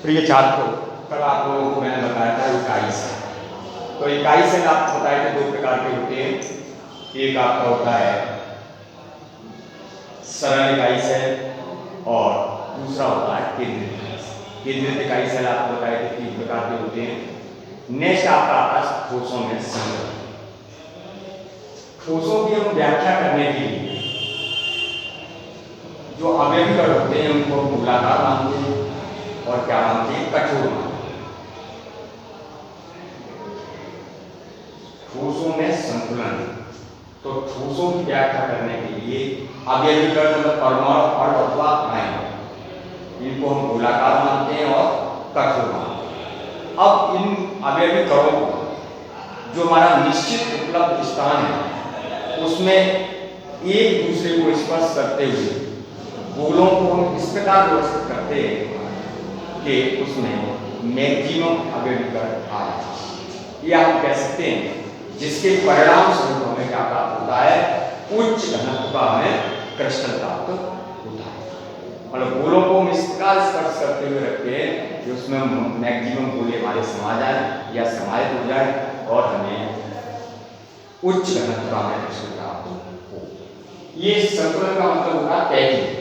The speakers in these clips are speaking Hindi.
प्रिय छात्रों, कल आप लोगों को मैंने बताया था इकाई सेल। तो इकाई सेल आपको बताया था दो प्रकार के होते हैं। एक आपका होता है सरल इकाई सेल और दूसरा होता है केंद्रित इकाई सेल। केंद्रित इकाई सेल आपको बताया थे तीन प्रकार के होते हैं। नेक्स्ट आपका आता है ठोसों में संग्रह। ठोसों की हम व्याख्या करने के लिए जो अवयवीकरण होते हैं उनको गोलाकार मानते हैं और क्या मानते हैं, कठोर मानते हैं। ठोसों में संतुलन, तो ठोसों की व्याख्या करने के लिए अवयवीकरण मतलब परमाणु और अथवा आयन, इनको हम गोलाकार मानते हैं और कठोर मानते हैं। अब इन अवयवीकरणों को जो हमारा निश्चित उपलब्ध स्थान है उसमें एक दूसरे को स्पर्श करते हुए गोलों को हम इस प्रकार व्यवस्थित करते हैं कि उसमें मैक्सिमम अवयवीकरण आ जाए, या हम कह सकते हैं जिसके परिणाम स्वरूप हमें क्या प्राप्त होता है, उच्च घनत्व का हमें क्रिस्टल प्राप्त होता है। मतलब गोलों को हम इस प्रकार स्पर्श करते हुए रखते हैं कि उसमें मैक्सिमम गोले हमारे समा जाए या समाहित हो जाए और हमें उच्च घनत्व का हमें क्रिस्टल प्राप्त हो। ये संतुलन का मतलब होगा पैकिंग,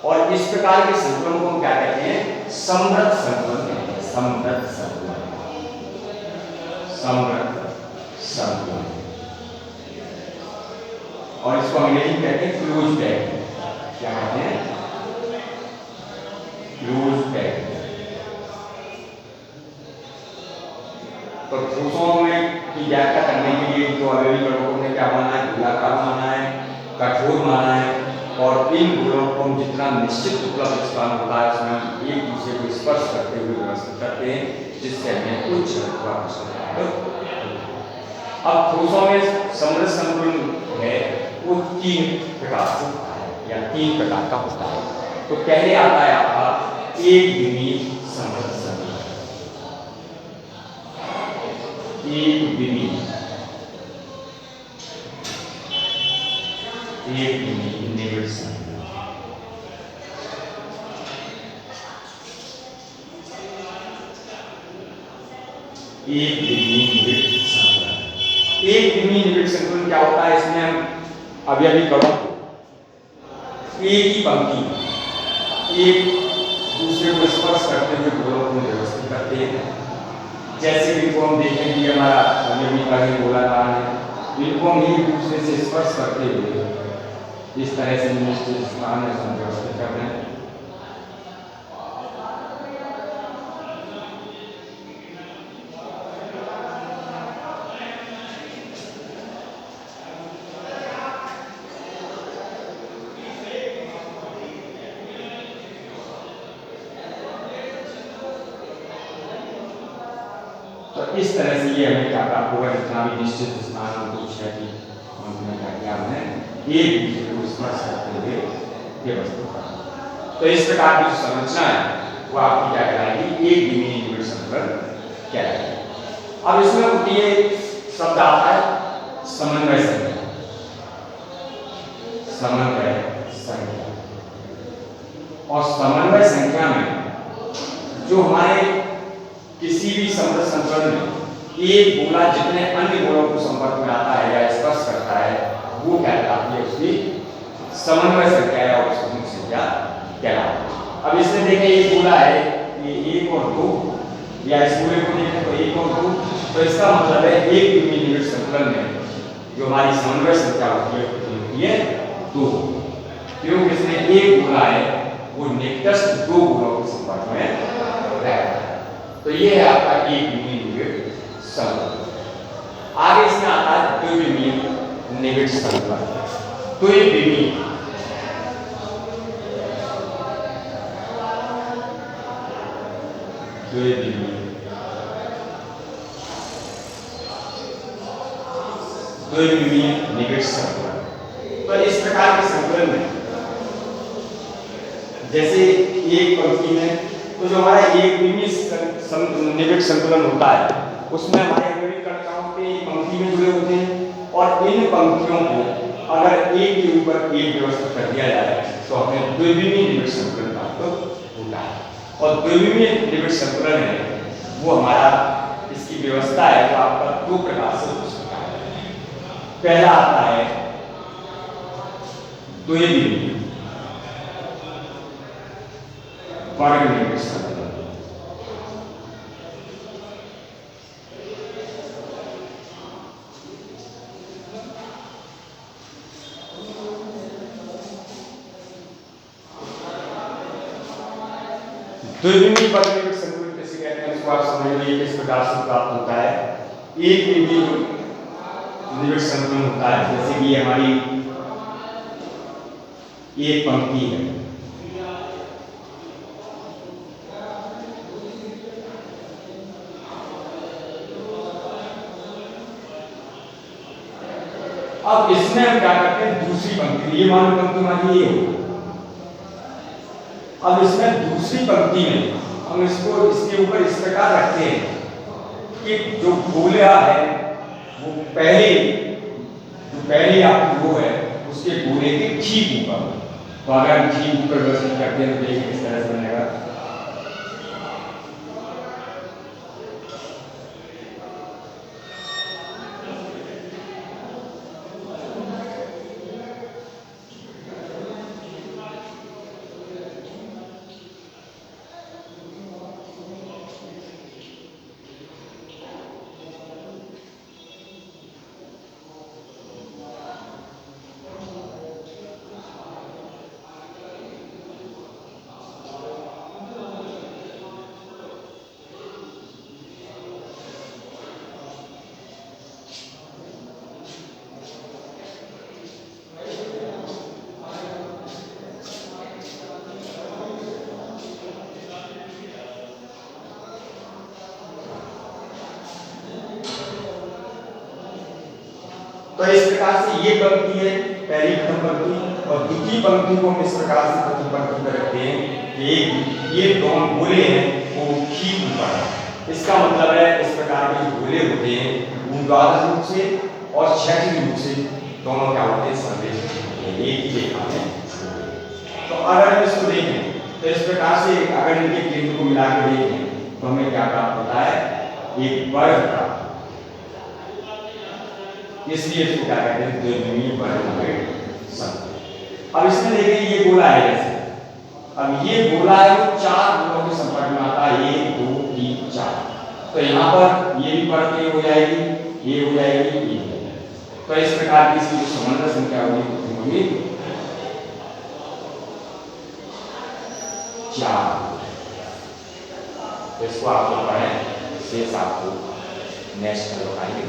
और इस प्रकार के संतुलन को हम क्या कहते हैं, समृद्ध संतुलन कहते हैं। समृद्ध संतुलन, समृद्ध संतुलन, और इसको अंग्रेजी में कहते हैं क्लोज पैकिंग। क्या कहते हैं, क्लोज पैकिंग। तो ठोसों में की व्याख्या करने के लिए जो अवयवीकरणों ने क्या माना है, गोलाकार माना है, कठोर माना है, और इन गोलों को हम जितना निश्चित उपलब्ध स्थान होता है उसमें हम एक दूसरे को स्पर्श करते हुए व्यवस्थित करते हैं जिससे हमें उच्च घनत्व का क्रिस्टल प्राप्त। अब ठोसों में समृद्ध संतुलन है वो तीन प्रकार से होता है या तीन प्रकार का होता है। तो पहले आता है आपका एक विमीय समृद्ध संतुलन। एक विमीय, एक विमीय निविड़ संतुलन। एक विमीय निविड़ संतुलन। एक विमीय निविड़ संतुलन क्या होता है, इसमें हम अवयवीकरणों को एक ही पंक्ति में एक दूसरे को स्पर्श करते हुए गोलों को व्यवस्थित करते हैं। जैसे इनको हम देखें कि हमारा अवयवीकरण गोलाकार है, इनको हम एक दूसरे से स्पर्श करते हुए इस तरह से निश्चित स्थान में व्यवस्थित कर रहे हैं। तो इस तरह से ये हमें क्या प्राप्त होगा, जितना भी निश्चित स्थान हमको है कि हमने क्या किया, हमने एक दूसरे को स्पर्श करते हुए व्यवस्थित करना। तो इस प्रकार की जो संरचना है वो आपकी क्या कहलाएगी, एक विमीय निविड़ संतुलन कहलाएगी। अब इसमें ये शब्द आता है समन्वय संख्या। समन्वय संख्या, और समन्वय संख्या में जो हमारे किसी भी समृद्ध संतुलन में एक गोला जितने अन्य गोलों को संपर्क में आता है या स्पर्श करता है वो क्या कहलाती है, उसकी समन्वय संख्या या उपसमूह संख्या कहलाती है। अब इसमें देखें एक गोला है, ये एक और दो, या इस गोले को देखें तो एक और दो, तो इसका मतलब है एक विमीय निविड़ संतुलन में जो हमारी समन्वय संख्या होती है दो, क्योंकि इसमें एक गोला है वो निकटस्थ दो गोलों के संपर्क में रहता है। तो ये है आपका एक विमीय निविड़ संतुलन। आगे इसमें आता है द्विविमीय निविड़ संतुलन। द्विविमीय, द्विविमीय, द्विविमीय निविड़ संतुलन। तो इस प्रकार के संतुलन में जैसे एक पंक्ति में, तो जो हमारा एक विमीय निविड़ संतुलन होता है उसमें हमारे अवयवीकरण क्या होते हैं, पंक्ति में जुड़े होते हैं, और इन पंक्तियों को अगर एक के ऊपर एक व्यवस्थित कर दिया जाए तो हमें द्विविमीय निविड़ संतुलन प्राप्त होता है। और द्विविमीय निबिड़ संतुलन है वो हमारा इसकी व्यवस्था है वो आपका दो प्रकार से हो सकता है। पहला आता है द्विविमीय वर्ग निबिड़ संतुलन। द्विविमीय वर्ग निबिड़ संतुलन किसे कहते हैं उसको आप समझ लीजिए किस प्रकार से प्राप्त होता है। एक विमीय निबिड़ संतुलन होता है जैसे कि हमारी एक पंक्ति है अब इसमें हम क्या करते हैं दूसरी पंक्ति ये मान पंक्ति हमारी ये हो अब इसमें दूसरी पंक्ति में हम इसको इसके ऊपर इस प्रकार रखते हैं कि जो गोला है वो पहले आपकी वो है उसके गोले के ठीक ऊपर। तो अगर हम ठीक ऊपर व्यवस्थित करते हैं तो देखिए किस तरह से बनेगा। तो इस प्रकार से ये पंक्ति है पहली प्रथम पंक्ति और दूसरी पंक्ति को हम इस प्रकार से प्रथम पंक्ति पर रखते हैं कि ये दोनों गोले हैं वो ठीक ऊपर है। इसका मतलब है इस प्रकार के जो गोले होते हैं ऊर्ध्वाधर रूप से और क्षैतिज रूप से दोनों क्या होते हैं संरेखित होते हैं एक ही रेखा में। तो अगर हम इसको देखें तो इस प्रकार से अगर इनके केंद्र को मिला के देखें तो हमें क्या प्राप्त होता है एक वर्ग प्राप्त। इसलिए इसको क्या कहते हैं द्विविमीय वर्ग निबिड़ संतुलन। अब इसमें देखिए ये गोला है जैसे अब ये गोला है वो चार गोलों के संपर्क में आता है 1 2 3 4। तो यहाँ पर ये भी परत हो जाएगी ये हो जाएगी ये हो जाएगी। तो इस प्रकार की इसकी जो समंदर संख्या होगी 4। तो इसको आप लोग पढ़ें शेष आपको नेक्स्ट में बताएंगे।